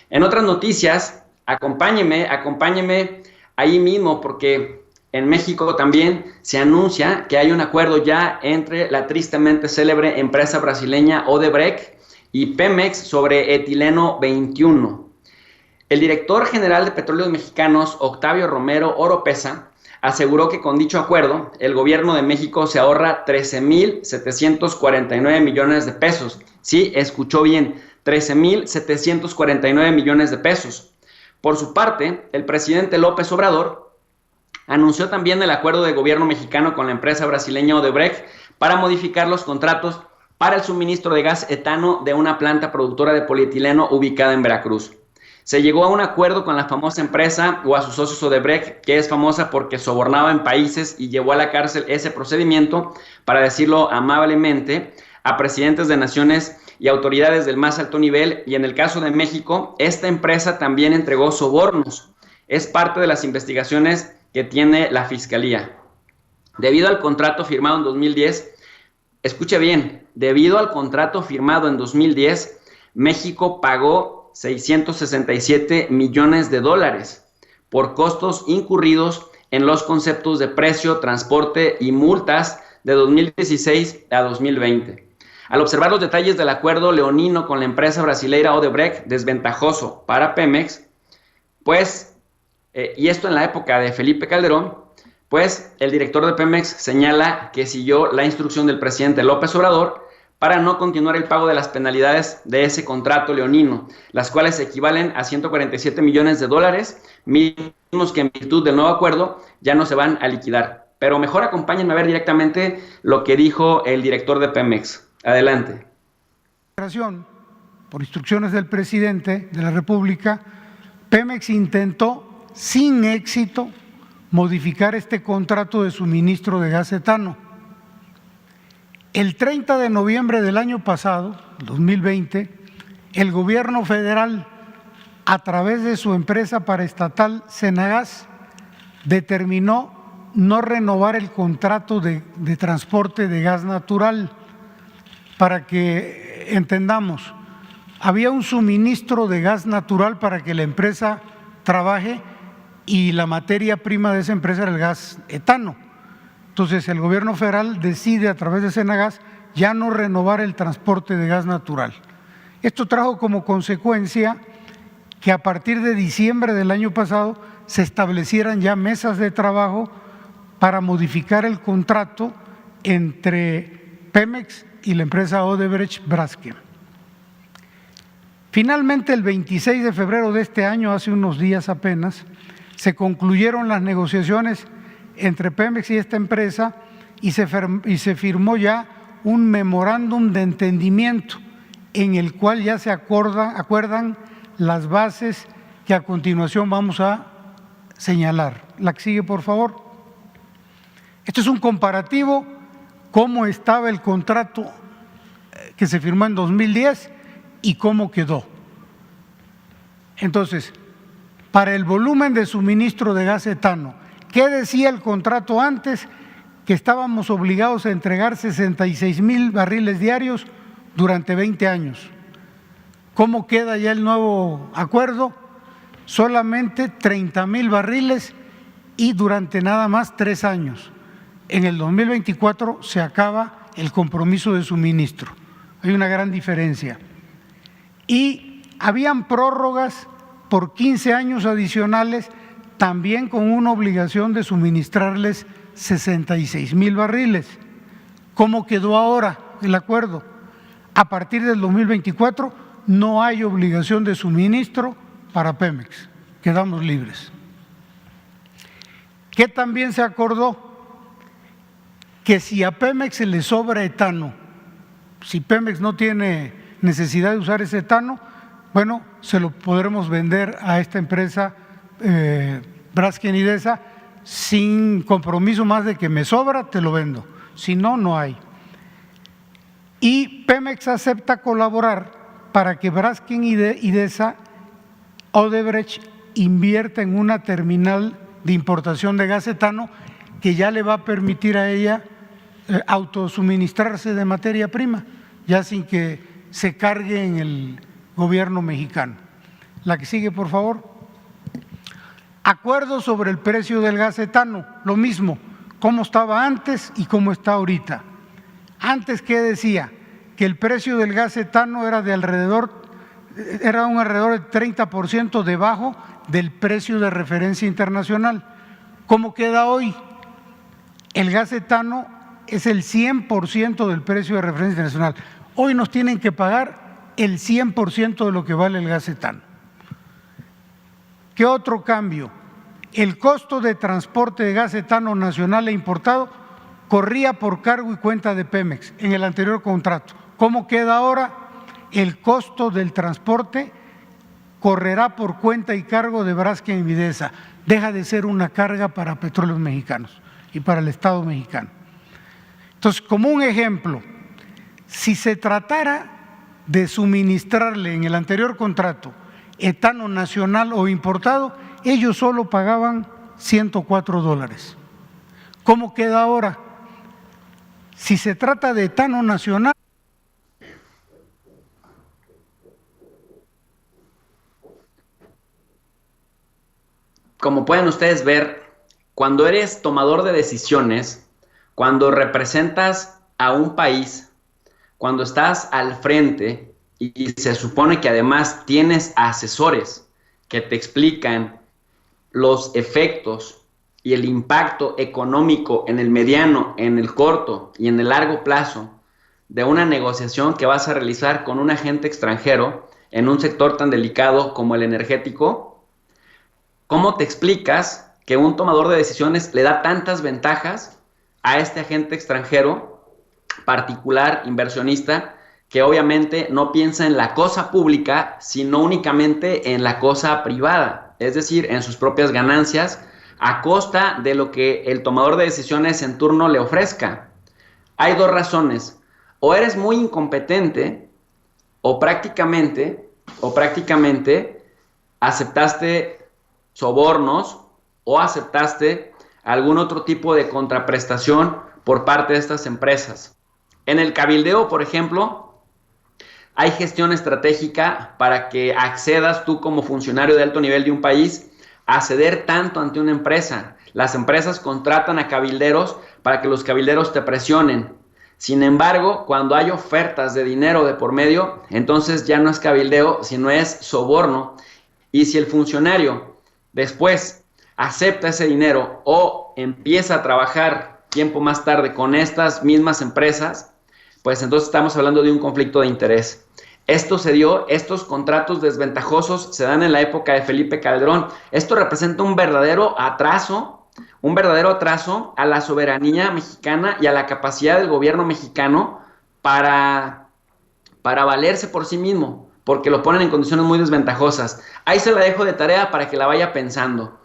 En otras noticias, acompáñeme ahí mismo porque en México también se anuncia que hay un acuerdo ya entre la tristemente célebre empresa brasileña Odebrecht y Pemex sobre etileno 21. El director general de Petróleos Mexicanos, Octavio Romero Oropesa, aseguró que con dicho acuerdo el gobierno de México se ahorra 13.749 millones de pesos. Sí, escuchó bien, 13.749 millones de pesos. Por su parte, el presidente López Obrador anunció también el acuerdo de gobierno mexicano con la empresa brasileña Odebrecht para modificar los contratos para el suministro de gas etano de una planta productora de polietileno ubicada en Veracruz. Se llegó a un acuerdo con la famosa empresa o a sus socios Odebrecht, que es famosa porque sobornaba en países y llevó a la cárcel ese procedimiento, para decirlo amablemente, a presidentes de naciones y autoridades del más alto nivel. Y en el caso de México, esta empresa también entregó sobornos. Es parte de las investigaciones que tiene la Fiscalía. Debido al contrato firmado en 2010, escuche bien, debido al contrato firmado en 2010, México pagó 667 millones de dólares por costos incurridos en los conceptos de precio, transporte y multas de 2016 a 2020. Al observar los detalles del acuerdo leonino con la empresa brasileira Odebrecht, desventajoso para Pemex, y esto en la época de Felipe Calderón, pues el director de Pemex señala que siguió la instrucción del presidente López Obrador para no continuar el pago de las penalidades de ese contrato leonino, las cuales equivalen a 147 millones de dólares, mismos que en virtud del nuevo acuerdo ya no se van a liquidar. Pero mejor acompáñenme a ver directamente lo que dijo el director de Pemex. Adelante. Por instrucciones del presidente de la República, Pemex intentó sin éxito modificar este contrato de suministro de gas etano. El 30 de noviembre del año pasado, 2020, el gobierno federal, a través de su empresa paraestatal Cenagas, determinó no renovar el contrato de transporte de gas natural. Para que entendamos, había un suministro de gas natural para que la empresa trabaje y la materia prima de esa empresa era el gas etano. Entonces el gobierno federal decide a través de Cenagas ya no renovar el transporte de gas natural. Esto trajo como consecuencia que a partir de diciembre del año pasado se establecieran ya mesas de trabajo para modificar el contrato entre Pemex y la empresa Odebrecht Braskem. Finalmente, el 26 de febrero de este año, hace unos días apenas, se concluyeron las negociaciones entre Pemex y esta empresa y se firmó ya un memorándum de entendimiento en el cual ya se acuerdan las bases que a continuación vamos a señalar. La que sigue, por favor. Esto es un comparativo, cómo estaba el contrato que se firmó en 2010 y cómo quedó. Entonces, para el volumen de suministro de gas etano, ¿qué decía el contrato antes? Que estábamos obligados a entregar 66,000 barriles diarios durante 20 años. ¿Cómo queda ya el nuevo acuerdo? Solamente 30,000 barriles y durante nada más 3 años. En el 2024 se acaba el compromiso de suministro. Hay una gran diferencia. Y habían prórrogas por 15 años adicionales, también con una obligación de suministrarles 66,000 barriles. ¿Cómo quedó ahora el acuerdo? A partir del 2024 no hay obligación de suministro para Pemex, quedamos libres. ¿Qué también se acordó? Que si a Pemex se le sobra etano, si Pemex no tiene necesidad de usar ese etano, bueno, se lo podremos vender a esta empresa Braskem Idesa sin compromiso más de que me sobra, te lo vendo, si no, no hay. Y Pemex acepta colaborar para que Braskem Idesa, Odebrecht, invierta en una terminal de importación de gas etano que ya le va a permitir a ella autosuministrarse de materia prima, ya sin que se cargue en el gobierno mexicano. La que sigue, por favor. Acuerdo sobre el precio del gas etano, lo mismo, cómo estaba antes y cómo está ahorita. Antes, ¿qué decía? Que el precio del gas etano era un alrededor de 30% debajo del precio de referencia internacional. ¿Cómo queda hoy? El gas etano es el 100% del precio de referencia internacional. Hoy nos tienen que pagar el 100% de lo que vale el gas etano. ¿Qué otro cambio? El costo de transporte de gas etano nacional e importado corría por cargo y cuenta de Pemex en el anterior contrato. ¿Cómo queda ahora? El costo del transporte correrá por cuenta y cargo de Braskem y Videsa. Deja de ser una carga para Petróleos Mexicanos y para el Estado mexicano. Entonces, como un ejemplo, si se tratara de suministrarle en el anterior contrato etano nacional o importado, ellos solo pagaban $104. ¿Cómo queda ahora? Si se trata de etano nacional, como pueden ustedes ver, cuando eres tomador de decisiones, cuando representas a un país, cuando estás al frente y se supone que además tienes asesores que te explican los efectos y el impacto económico en el mediano, en el corto y en el largo plazo de una negociación que vas a realizar con un agente extranjero en un sector tan delicado como el energético, ¿cómo te explicas que un tomador de decisiones le da tantas ventajas a este agente extranjero, particular, inversionista, que obviamente no piensa en la cosa pública, sino únicamente en la cosa privada, es decir, en sus propias ganancias, a costa de lo que el tomador de decisiones en turno le ofrezca? Hay dos razones: o eres muy incompetente, o prácticamente aceptaste sobornos o aceptaste algún otro tipo de contraprestación por parte de estas empresas. En el cabildeo, por ejemplo, hay gestión estratégica para que accedas tú como funcionario de alto nivel de un país a ceder tanto ante una empresa. Las empresas contratan a cabilderos para que los cabilderos te presionen. Sin embargo, cuando hay ofertas de dinero de por medio, entonces ya no es cabildeo, sino es soborno. Y si el funcionario después acepta ese dinero o empieza a trabajar tiempo más tarde con estas mismas empresas, pues entonces estamos hablando de un conflicto de interés. Esto se dio, estos contratos desventajosos se dan en la época de Felipe Calderón. Esto representa un verdadero atraso a la soberanía mexicana y a la capacidad del gobierno mexicano para valerse por sí mismo, porque lo ponen en condiciones muy desventajosas. Ahí se la dejo de tarea para que la vaya pensando.